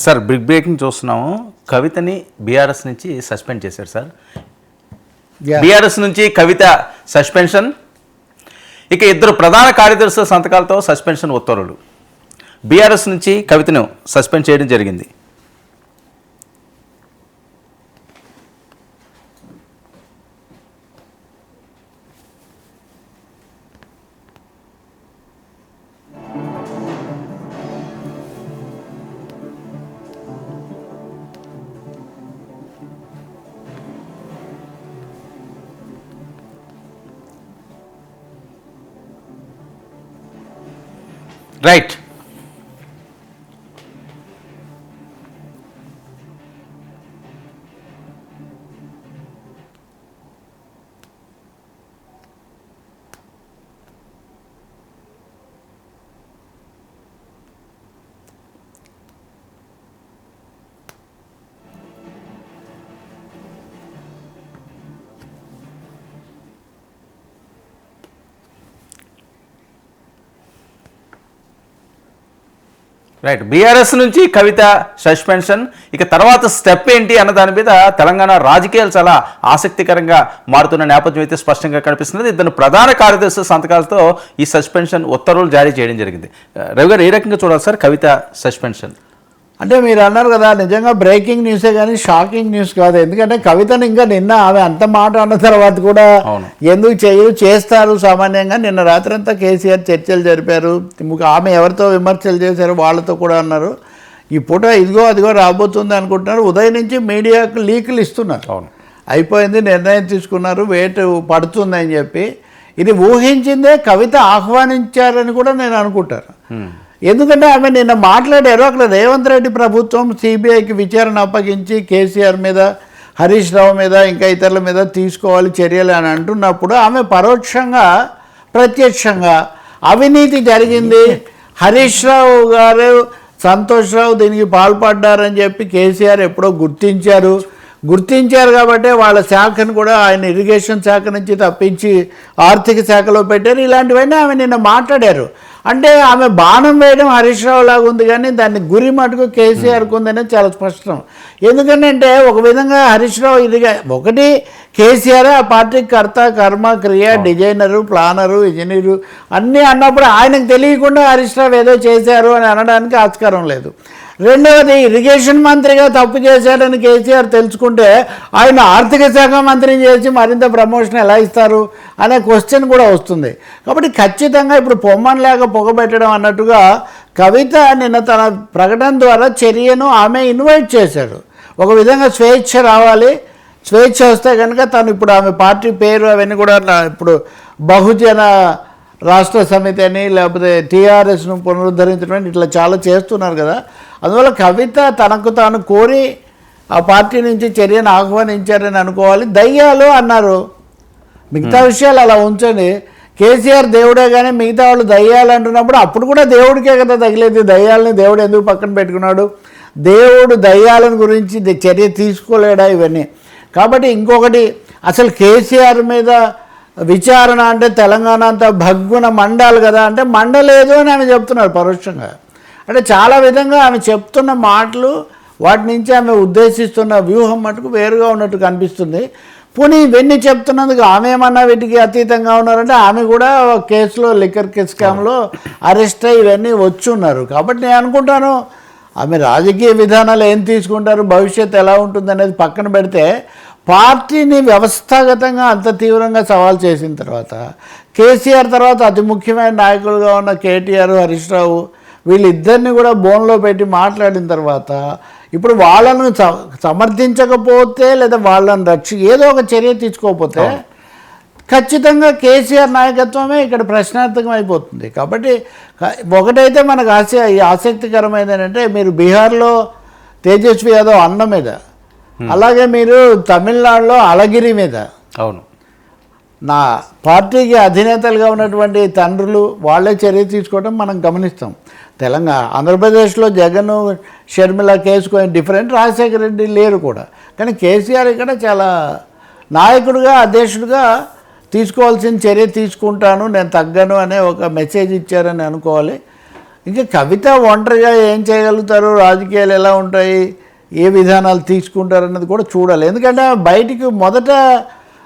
Sir big breaking చూస్తున్నాము. కవితని BRS నుంచి suspend చేశారు సార్. బీఆర్ఎస్ నుంచి కవిత సస్పెన్షన్, ఇక ఇద్దరు ప్రధాన కార్యదర్శుల సంతకాలతో సస్పెన్షన్ ఉత్తర్వులు. బీఆర్ఎస్ నుంచి కవితను సస్పెండ్ చేయడం జరిగింది. రైట్. రైట్, బీఆర్ఎస్ నుంచి కవిత సస్పెన్షన్. ఇక తర్వాత స్టెప్ ఏంటి అన్న దాని మీద తెలంగాణ రాజకీయాలు చాలా ఆసక్తికరంగా మారుతున్న నేపథ్యం అయితే స్పష్టంగా కనిపిస్తున్నది. ఇద్దరు ప్రధాన కార్యదర్శుల సంతకాలతో ఈ సస్పెన్షన్ ఉత్తర్వులు జారీ చేయడం జరిగింది. రవి గారు, ఏ రకంగా చూడాలి సార్ కవిత సస్పెన్షన్? అంటే మీరు అన్నారు కదా, నిజంగా బ్రేకింగ్ న్యూసే కానీ షాకింగ్ న్యూస్ కాదు. ఎందుకంటే కవితను ఇంకా నిన్న ఆమె అంత మాట అన్న తర్వాత కూడా ఎందుకు చేస్తారు సామాన్యంగా. నిన్న రాత్రంతా కేసీఆర్ చర్చలు జరిపారు. ఆమె ఎవరితో విమర్శలు చేశారు వాళ్ళతో కూడా అన్నారు. ఈ పూట ఇదిగో అదిగో రాబోతుంది అనుకుంటున్నారు. ఉదయం నుంచి మీడియాకు లీకులు ఇస్తున్నారు. అయిపోయింది, నిర్ణయం తీసుకున్నారు, వేటు పడుతుందని చెప్పి. ఇది ఊహించిందే కవిత ఆహ్వానించారని కూడా నేను అనుకుంటాను. ఎందుకంటే ఆమె నిన్న మాట్లాడారు, అక్కడ రేవంత్ రెడ్డి ప్రభుత్వం సిబిఐకి విచారణ అప్పగించి కేసీఆర్ మీద, హరీష్ రావు మీద, ఇంకా ఇతరుల మీద తీసుకోవాలి చర్యలు అని అంటున్నప్పుడు ఆమె పరోక్షంగా ప్రత్యక్షంగా అవినీతి జరిగింది, హరీష్ రావు గారు, సంతోష్ రావు దీనికి పాల్పడ్డారని చెప్పి కేసీఆర్ ఎప్పుడో గుర్తించారు కాబట్టి వాళ్ళ శాఖను కూడా ఆయన ఇరిగేషన్ శాఖ నుంచి తప్పించి ఆర్థిక శాఖలో పెట్టారు. ఇలాంటివన్నీ ఆమె నిన్న మాట్లాడారు. అంటే ఆమె బాణం వేయడం హరీష్ రావు లాగా ఉంది, కానీ దాన్ని గురి మటుకు కేసీఆర్కి ఉందనేది చాలా స్పష్టం. ఎందుకంటే ఒక విధంగా హరీష్ రావు ఇదిగా ఒకటి కేసీఆర్ ఆ పార్టీకి కర్త, కర్మ, క్రియ, డిజైనరు, ప్లానరు, ఇంజనీరు అన్నీ అన్నప్పుడు ఆయనకు తెలియకుండా హరీష్ రావు ఏదో చేశారు అని అనడానికి ఆస్కారం లేదు. రెండవది, ఇరిగేషన్ మంత్రిగా తప్పు చేశాడని కేసీఆర్ తెలుసుకుంటే ఆయన ఆర్థిక శాఖ మంత్రిని చేసి మరింత ప్రమోషన్ ఎలా ఇస్తారు అనే క్వశ్చన్ కూడా వస్తుంది. కాబట్టి ఖచ్చితంగా ఇప్పుడు పొమ్మన్లాగా పొగబెట్టడం అన్నట్టుగా కవిత నిన్న తన ప్రకటన ద్వారా చర్యను ఆమె ఇన్వైట్ చేశాడు. ఒక విధంగా స్వేచ్ఛ రావాలి, స్వేచ్ఛ వస్తే కనుక తను ఇప్పుడు ఆమె పార్టీ పేరు అవన్నీ కూడా ఇప్పుడు బహుజన రాష్ట్ర సమితి అని లేకపోతే టీఆర్ఎస్ను పునరుద్ధరించడం ఇట్లా చాలా చేస్తున్నారు కదా. అందువల్ల కవిత తనకు తాను కోరి ఆ పార్టీ నుంచి చర్యను ఆహ్వానించారని అనుకోవాలి. దయ్యాలు అన్నారు, మిగతా విషయాలు అలా ఉంచండి. కేసీఆర్ దేవుడే కానీ మిగతా వాళ్ళు దయ్యాలు అంటున్నప్పుడు అప్పుడు కూడా దేవుడికే కదా తగిలేదు. దయ్యాలని దేవుడు ఎందుకు పక్కన పెట్టుకున్నాడు? దేవుడు దయ్యాలను గురించి చర్య తీసుకోలేడా ఇవన్నీ? కాబట్టి ఇంకొకటి, అసలు కేసీఆర్ మీద విచారణ అంటే తెలంగాణ అంతా భగ్గున మండాలి కదా అంటే మండలేదు అని ఆమె చెప్తున్నారు పరోక్షంగా. అంటే చాలా విధంగా ఆమె చెప్తున్న మాటలు, వాటి నుంచి ఆమె ఉద్దేశిస్తున్న వ్యూహం మటుకు వేరుగా ఉన్నట్టు కనిపిస్తుంది. పోనీ ఇవన్నీ చెప్తున్నందుకు ఆమె ఏమన్నా వీటికి అతీతంగా ఉన్నారంటే ఆమె కూడా కేసులో లిక్కర్ స్కామ్లో అరెస్ట్ అయ్యి ఇవన్నీ వచ్చి ఉన్నారు. కాబట్టి నేను అనుకుంటాను ఆమె రాజకీయ విధానాలు ఏం తీసుకుంటారు, భవిష్యత్తు ఎలా ఉంటుంది అనేది పక్కన పెడితే, పార్టీని వ్యవస్థాగతంగా అంత తీవ్రంగా సవాల్ చేసిన తర్వాత, కేసీఆర్ తర్వాత అతి ముఖ్యమైన నాయకులుగా ఉన్న కేటీఆర్, హరీష్ రావు వీళ్ళిద్దరిని కూడా బోన్లో పెట్టి మాట్లాడిన తర్వాత ఇప్పుడు వాళ్ళను సమర్థించకపోతే లేదా వాళ్ళని ఏదో ఒక చర్య తీసుకోకపోతే ఖచ్చితంగా కేసీఆర్ నాయకత్వమే ఇక్కడ ప్రశ్నార్థకం అయిపోతుంది. కాబట్టి ఒకటైతే మనకు ఆసక్తికరమైనది ఏంటంటే, మీరు బీహార్లో తేజస్వి యాదవ్ అన్న మీద, అలాగే మీరు తమిళనాడులో అళగిరి మీద, అవును, నా పార్టీకి అధినేతలుగా ఉన్నటువంటి తండ్రులు వాళ్ళే చర్య తీసుకోవడం మనం గమనిస్తాం. ఆంధ్రప్రదేశ్లో జగన్, షర్మిల కేసు కొంచెం డిఫరెంట్, రాజశేఖర రెడ్డి లేరు కూడా. కానీ కేసీఆర్ ఇక్కడ చాలా నాయకుడిగా, అధ్యక్షుడిగా తీసుకోవాల్సిన చర్య తీసుకుంటాను, నేను తగ్గను అనే ఒక మెసేజ్ ఇచ్చారని అనుకోవాలి. ఇంకా కవిత ఒంటరిగా ఏం చేయగలుగుతారు, రాజకీయాలు ఎలా ఉంటాయి, ఏ విధానాలు తీసుకుంటారు అన్నది కూడా చూడాలి. ఎందుకంటే బయటికి మొదట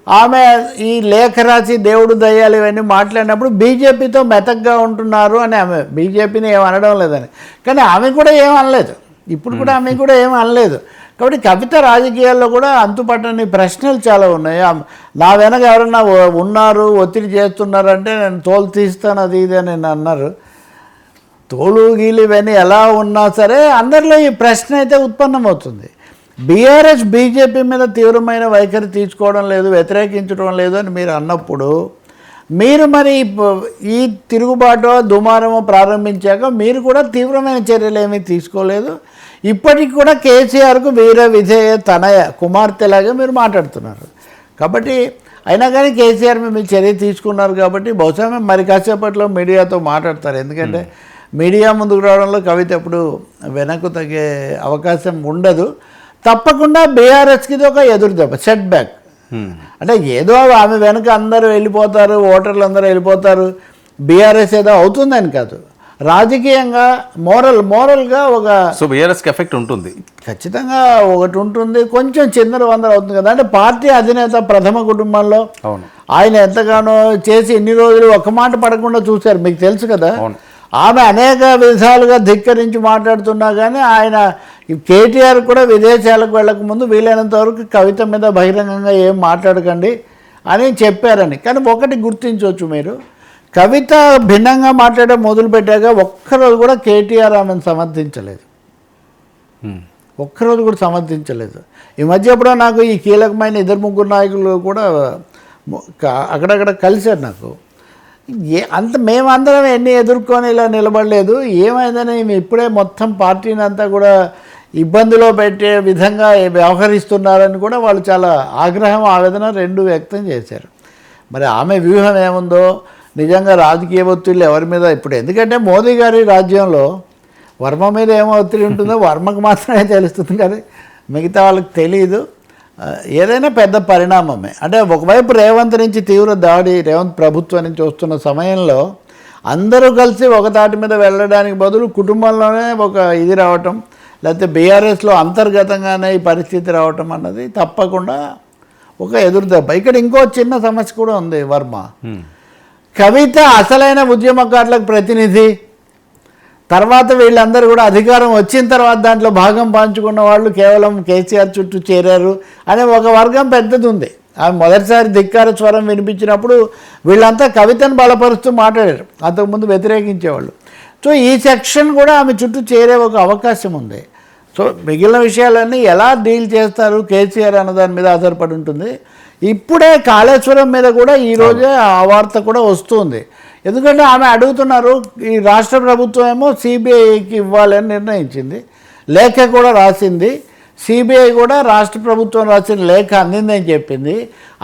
ఆమె ఈ లేఖ రాసి దేవుడు దయ్యాలు ఇవన్నీ మాట్లాడినప్పుడు బీజేపీతో మెతగ్గా ఉంటున్నారు అని ఆమె బీజేపీని ఏం అనడం లేదని, కానీ ఆమె కూడా ఏం అనలేదు, ఇప్పుడు కూడా ఆమె కూడా ఏం అనలేదు. కాబట్టి కవిత రాజకీయాల్లో కూడా అంతుపట్టని ప్రశ్నలు చాలా ఉన్నాయి. నా వెనక ఎవరన్నా ఉన్నారు, ఒత్తిడి చేస్తున్నారంటే నేను తోలు తీస్తాను అది ఇది అని అన్నారు. తోలు గీలు ఇవన్నీ ఎలా ఉన్నా సరే అందరిలో ఈ ప్రశ్న అయితే ఉత్పన్నమవుతుంది. బీఆర్ఎస్ బీజేపీ మీద తీవ్రమైన వైఖరి తీసుకోవడం లేదు, వ్యతిరేకించడం లేదు అని మీరు అన్నప్పుడు మీరు మరి ఈ తిరుగుబాటు దుమారము ప్రారంభించాక మీరు కూడా తీవ్రమైన చర్యలు ఏమీ తీసుకోలేదు. ఇప్పటికి కూడా కేసీఆర్కు వీర విజయ తనయ కుమార్తెలాగా మీరు మాట్లాడుతున్నారు. కాబట్టి అయినా కానీ కేసీఆర్ మీ చర్య తీసుకున్నారు కాబట్టి బహుశా మరి కాసేపట్లో మీడియాతో మాట్లాడతారు. ఎందుకంటే మీడియా ముందుకు రావడంలో కవిత ఎప్పుడు వెనక్కు తగ్గే అవకాశం ఉండదు. తప్పకుండా బీఆర్ఎస్కి ఇది ఒక ఎదురు దెబ్బ, సెట్ బ్యాక్. అంటే ఏదో ఆమె వెనక అందరూ వెళ్ళిపోతారు, ఓటర్లు అందరూ వెళ్ళిపోతారు, బీఆర్ఎస్ ఏదో అవుతుందని కాదు, రాజకీయంగా మోరల్గా ఒక బీఆర్ఎస్కి ఎఫెక్ట్ ఉంటుంది, ఖచ్చితంగా ఒకటి ఉంటుంది. కొంచెం చిందరవందర అవుతుంది కదా. అంటే పార్టీ అధినేత ప్రథమ కుటుంబంలో ఆయన ఎంతగానో చేసి ఎన్ని రోజులు ఒక్క మాట పడకుండా చూశారు, మీకు తెలుసు కదా. ఆమె అనేక విధాలుగా ధిక్కరించి మాట్లాడుతున్నా కానీ ఆయన కేటీఆర్ కూడా విదేశాలకు వెళ్ళకముందు వీలైనంత వరకు కవిత మీద బహిరంగంగా ఏం మాట్లాడకండి అని చెప్పారని. కానీ ఒకటి గుర్తించవచ్చు మీరు, కవిత భిన్నంగా మాట్లాడడం మొదలుపెట్టాక ఒక్కరోజు కూడా కేటీఆర్ ఆమెను సమర్థించలేదు, ఒక్కరోజు కూడా సమర్థించలేదు. ఈ మధ్య ఎప్పుడో నాకు ఈ కీలకమైన 2-3 నాయకులు కూడా అక్కడక్కడ కలిశారు. నాకు మేమందరం ఎన్ని ఎదుర్కొని ఇలా నిలబడలేదు, ఏమైందని ఇప్పుడే మొత్తం పార్టీని అంతా కూడా ఇబ్బందిలో పెట్టే విధంగా వ్యవహరిస్తున్నారని కూడా వాళ్ళు చాలా ఆగ్రహం ఆవేదన రెండు వ్యక్తం చేశారు. మరి ఆమె వ్యూహం ఏముందో, నిజంగా రాజకీయ ఒత్తిళ్ళు ఎవరి మీద ఇప్పుడు, ఎందుకంటే మోదీ గారి రాజ్యంలో వర్మ మీద ఏమో ఒత్తిడి ఉంటుందో వర్మకు మాత్రమే తెలుస్తుంది, కానీ మిగతా వాళ్ళకి తెలియదు. ఏదైనా పెద్ద పరిణామమే. అంటే ఒకవైపు రేవంత్ నుంచి తీవ్ర దాడి, రేవంత్ ప్రభుత్వం నుంచి వస్తున్న సమయంలో అందరూ కలిసి ఒక తాటి మీద వెళ్ళడానికి బదులు కుటుంబంలోనే ఒక ఇది రావటం, లేకపోతే బీఆర్ఎస్లో అంతర్గతంగానే ఈ పరిస్థితి రావటం అన్నది తప్పకుండా ఒక ఎదురు దెబ్బ. ఇక్కడ ఇంకో చిన్న సమస్య కూడా ఉంది. వర్మ కవిత అసలైన ఉద్యమకారులకు ప్రతినిధి, తర్వాత వీళ్ళందరూ కూడా అధికారం వచ్చిన తర్వాత దాంట్లో భాగం పంచుకున్న వాళ్ళు కేవలం కేసీఆర్ చుట్టూ చేరారు అనే ఒక వర్గం పెద్దది ఉంది. ఆమె మొదటిసారి ధిక్కార స్వరం వినిపించినప్పుడు వీళ్ళంతా కవితను బలపరుస్తూ మాట్లాడారు, అంతకుముందు వ్యతిరేకించేవాళ్ళు. సో ఈ సెక్షన్ కూడా ఆమె చుట్టూ చేరే ఒక అవకాశం ఉంది. సో మిగిలిన విషయాలన్నీ ఎలా డీల్ చేస్తారు కేసీఆర్ అన్న దాని మీద ఆధారపడి ఉంటుంది. ఇప్పుడే కాళేశ్వరం మీద కూడా ఈరోజే ఆ వార్త కూడా వస్తుంది. ఎందుకంటే ఆమె అడుగుతున్నారు, ఈ రాష్ట్ర ప్రభుత్వం ఏమో సిబిఐకి ఇవ్వాలని నిర్ణయించింది, లేఖ కూడా రాసింది. సిబిఐ కూడా రాష్ట్ర ప్రభుత్వం రాసిన లేఖ అందిందని చెప్పింది.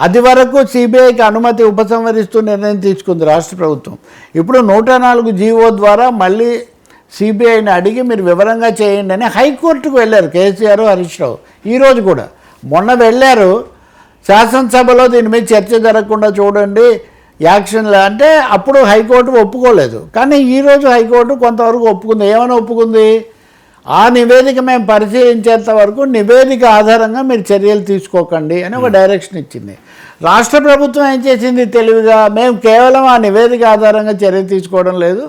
అది వరకు సిబిఐకి అనుమతి ఉపసంహరిస్తూ నిర్ణయం తీసుకుంది రాష్ట్ర ప్రభుత్వం. ఇప్పుడు 104 జీవో ద్వారా మళ్ళీ సిబిఐని అడిగి మీరు వివరంగా చేయండి అని హైకోర్టుకు వెళ్ళారు కేసీఆర్, హరీష్ రావు. ఈరోజు కూడా మొన్న వెళ్ళారు, శాసనసభలో దీని మీద చర్చ జరగకుండా చూడండి యాక్షన్లు అంటే అప్పుడు హైకోర్టు ఒప్పుకోలేదు. కానీ ఈరోజు హైకోర్టు కొంతవరకు ఒప్పుకుంది. ఏమైనా ఒప్పుకుంది, ఆ నివేదిక మేము పరిశీలించేంత వరకు నివేదిక ఆధారంగా మీరు చర్యలు తీసుకోకండి అని ఒక డైరెక్షన్ ఇచ్చింది. రాష్ట్ర ప్రభుత్వం ఏం చేసింది తెలివిగా, మేము కేవలం ఆ నివేదిక ఆధారంగా చర్య తీసుకోవడం లేదు,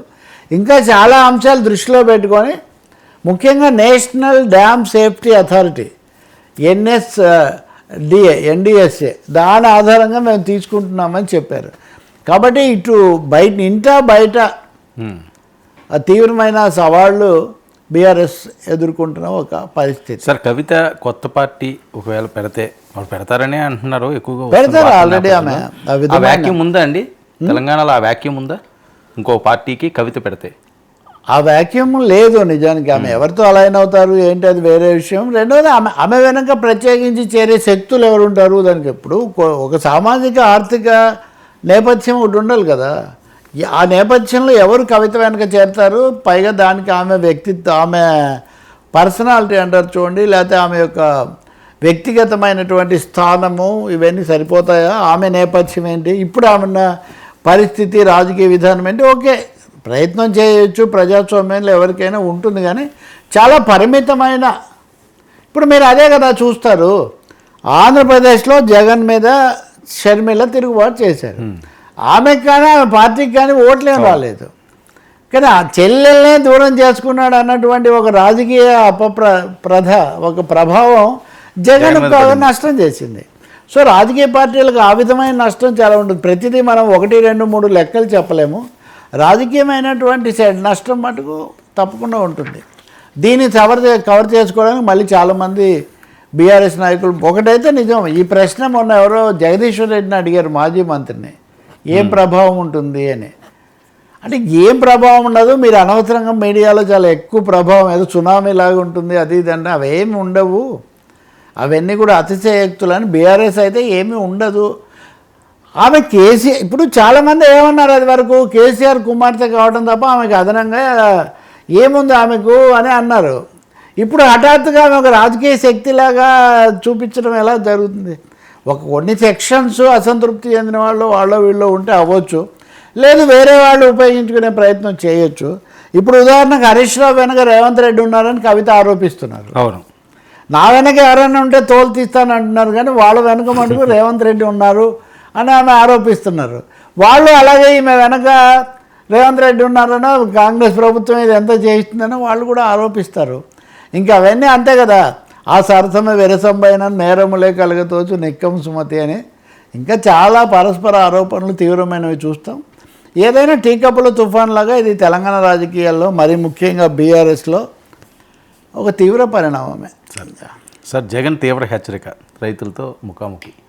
ఇంకా చాలా అంశాలు దృష్టిలో పెట్టుకొని ముఖ్యంగా national dam safety authority NDSA దాని ఆధారంగా మేము తీసుకుంటున్నామని చెప్పారు. కాబట్టి ఇటు బయట తీవ్రమైన సవాళ్ళు బీఆర్ఎస్ ఎదుర్కొంటున్న ఒక పరిస్థితి. సార్ కవిత కొత్త పార్టీ ఒకవేళ పెడితే వాళ్ళు పెడతారని అంటున్నారు, ఎక్కువగా పెడతారు. ఆల్రెడీ ఆమె వ్యాక్యూమ్ ఉందా అండి తెలంగాణలో? ఆ వ్యాక్యూమ్ ఉందా ఇంకో పార్టీకి కవిత పెడితే? ఆ వ్యాక్యూమ్ లేదు నిజానికి. ఆమె ఎవరితో అలైన్ అవుతారు ఏంటి అది వేరే విషయం. రెండవది ఆమె వెనక ప్రత్యేకించి చేరే శక్తులు ఎవరు ఉంటారు దానికి. ఎప్పుడు ఒక సామాజిక ఆర్థిక నేపథ్యం ఒకటి ఉండాలి కదా. ఆ నేపథ్యంలో ఎవరు కవిత వెనక చేరుతారు? పైగా దానికి ఆమె వ్యక్తిత్వం, ఆమె పర్సనాలిటీ అంటారు చూడండి, లేకపోతే ఆమె యొక్క వ్యక్తిగతమైనటువంటి స్థానము, ఇవన్నీ సరిపోతాయా? ఆమె నేపథ్యం ఏంటి, ఇప్పుడు ఆమె పరిస్థితి, రాజకీయ విధానం ఏంటి? ఓకే, ప్రయత్నం చేయొచ్చు, ప్రజాస్వామ్యంలో ఎవరికైనా ఉంటుంది, కానీ చాలా పరిమితమైన. ఇప్పుడు మీరు అదే కదా చూస్తారు, ఆంధ్రప్రదేశ్లో జగన్ మీద షర్మిల తిరుగుబాటు చేశారు. ఆమెకు కానీ ఆమె పార్టీకి కానీ ఓట్లేం రాలేదు, కానీ ఆ చెల్లెల్నే దూరం చేసుకున్నాడు అన్నటువంటి ఒక రాజకీయ ఒక ప్రభావం జగన్ నష్టం చేసింది. సో రాజకీయ పార్టీలకు ఆ విధమైన నష్టం చాలా ఉంటుంది. ప్రతిదీ మనం 1, 2, 3 లెక్కలు చెప్పలేము. రాజకీయమైనటువంటి నష్టం మటుకు తప్పకుండా ఉంటుంది. దీన్ని కవర్ చేసుకోవడానికి మళ్ళీ చాలామంది బీఆర్ఎస్ నాయకులు, ఒకటైతే నిజం, ఈ ప్రశ్న మొన్న ఎవరో జగదీశ్వర్ రెడ్డిని అడిగారు, మాజీ మంత్రిని, ఏం ప్రభావం ఉంటుంది అని. అంటే ఏం ప్రభావం ఉండదు, మీరు అనవసరంగా మీడియాలో చాలా ఎక్కువ ప్రభావం, ఏదో సునామీ లాగా ఉంటుంది అది ఇది అంటే అవేమి ఉండవు, అవన్నీ కూడా అతిశయోక్తులని. బీఆర్ఎస్ అయితే ఏమీ ఉండదు. ఆమె ఇప్పుడు చాలామంది ఏమన్నారు, అది వరకు కేసీఆర్ కుమార్తె కావడం తప్ప ఆమెకు అదనంగా ఏముంది ఆమెకు అని అన్నారు. ఇప్పుడు హఠాత్తుగా ఆమె ఒక రాజకీయ శక్తిలాగా చూపించడం ఎలా జరుగుతుంది? కొన్ని సెక్షన్స్ అసంతృప్తి చెందిన వాళ్ళు వీళ్ళు ఉంటే అవ్వచ్చు, లేదు వేరే వాళ్ళు ఉపయోగించుకునే ప్రయత్నం చేయొచ్చు. ఇప్పుడు ఉదాహరణకు హరీష్ రావు వెనక రేవంత్ రెడ్డి ఉన్నారని కవిత ఆరోపిస్తున్నారు. అవును, నా వెనక ఎవరైనా ఉంటే తోలు తీస్తాను అంటున్నారు, కానీ వాళ్ళ వెనక మటుకు రేవంత్ రెడ్డి ఉన్నారు అని ఆమె ఆరోపిస్తున్నారు. వాళ్ళు అలాగే ఈమె వెనక రేవంత్ రెడ్డి ఉన్నారనో కాంగ్రెస్ ప్రభుత్వం ఇది ఎంత చేయిస్తుందనో వాళ్ళు కూడా ఆరోపిస్తారు. ఇంకా అవన్నీ అంతే కదా, ఆ సరసమే విరసంబైన నేరములే కలగతోచు నిక్కం సుమతి అని ఇంకా చాలా పరస్పర ఆరోపణలు తీవ్రమైనవి చూస్తాం. ఏదైనా టీ కప్పుల తుఫాన్ లాగా ఇది తెలంగాణ రాజకీయాల్లో, మరీ ముఖ్యంగా బీఆర్ఎస్లో ఒక తీవ్ర పరిణామమే. సార్ జగన్ తీవ్ర హెచ్చరిక, రైతులతో ముఖాముఖి.